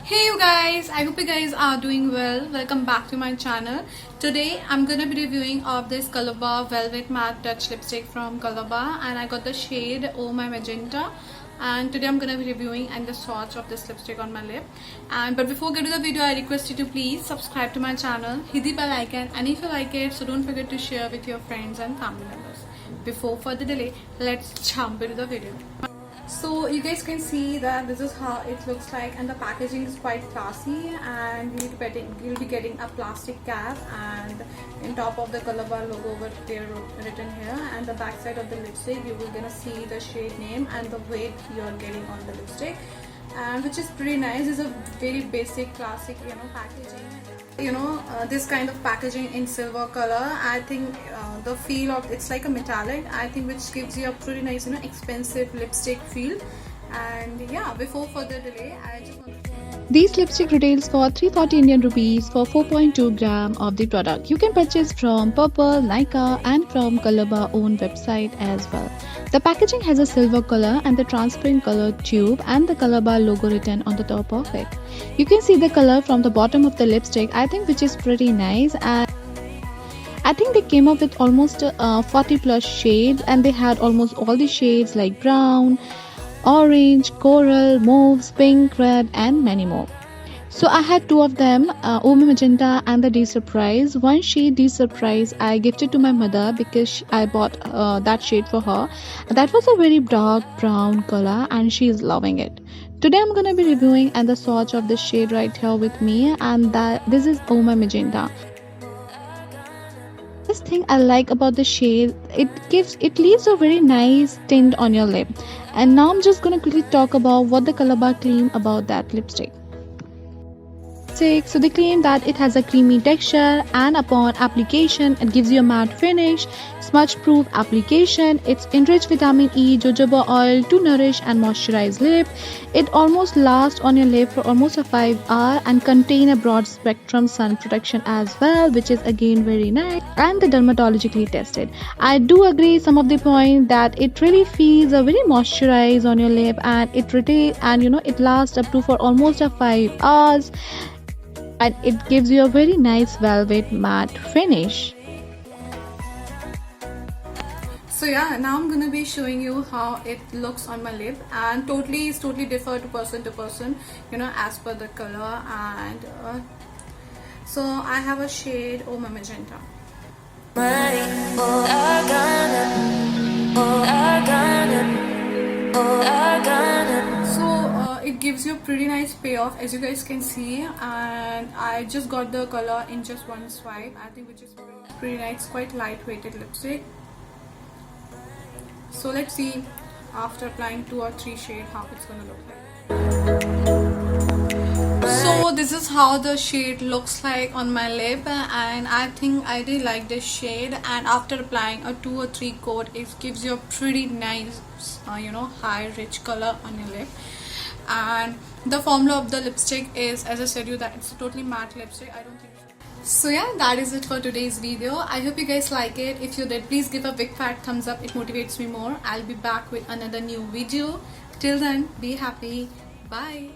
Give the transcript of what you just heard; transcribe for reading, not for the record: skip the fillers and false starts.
Hey you guys, I hope you guys are doing well. Welcome back to my channel. Today I'm gonna be reviewing of this ColourPop Velvet Matte Touch Lipstick from ColourPop, and I got the shade Oh My Magenta. And today I'm gonna be reviewing and the swatch of this lipstick on my lip. But before getting to the video, I request you to please subscribe to my channel, hit the bell icon, and if you like it, so don't forget to share with your friends and family members. Before further delay, let's jump into the video. So you guys can see that this is how it looks like, and the packaging is quite classy, and you'll be getting a plastic cap, and in top of the ColourPop logo over there written here, and the back side of the lipstick you will gonna see the shade name and the weight you are getting on the lipstick, and which is pretty nice. It's a very basic classic packaging. This kind of packaging in silver color, I think the feel of it's like a metallic, I think, which gives you a pretty nice expensive lipstick feel. And yeah, before further delay, I just want to... These lipstick retails for 340 Indian rupees for 4.2 gram of the product. You can purchase from Purple, Nykaa and from ColourPop own website as well. The packaging has a silver color and the transparent color tube and the ColourPop logo written on the top of it. You can see the color from the bottom of the lipstick, I think, which is pretty nice. And I think they came up with almost 40 plus shades, and they had almost all the shades like brown, orange, coral, mauve, pink, red and many more. So I had two of them, Oh My Magenta and the Deep Surprise. One shade, Deep Surprise, I gifted to my mother because I bought that shade for her. That was a very dark brown color and she is loving it. Today I'm gonna be reviewing and the swatch of this shade right here with me, and this is Oh My Magenta. This thing I like about the shade, it leaves a very nice tint on your lip. And now I'm just gonna quickly talk about what the ColourPop claim about that lipstick. So they claim that it has a creamy texture, and upon application it gives you a matte finish, smudge proof application. It's enriched vitamin E, jojoba oil to nourish and moisturize lip. It almost lasts on your lip for almost a 5 hours and contain a broad spectrum sun protection as well, which is again very nice, and the dermatologically tested. I do agree some of the point that it really feels a very moisturized on your lip, and it lasts up to for almost a 5 hours. And it gives you a very nice velvet matte finish. So yeah, now I'm gonna be showing you how it looks on my lip, and it's totally differ to person, as per the color. And so I have a shade Oh My Magenta. It gives you a pretty nice payoff, as you guys can see, and I just got the color in just one swipe, I think, which is pretty nice, quite lightweighted lipstick. So let's see after applying 2 or 3 shades how it's gonna look like. So this is how the shade looks like on my lip, and I think I really like this shade. And after applying a 2 or 3 coat, it gives you a pretty nice high rich color on your lip. And the formula of the lipstick is, as I said you, that it's a totally matte lipstick. I don't think so. Yeah, that is it for today's video. I hope you guys like it. If you did, please give a big fat thumbs up. It motivates me more. I'll be back with another new video. Till then, be happy. Bye.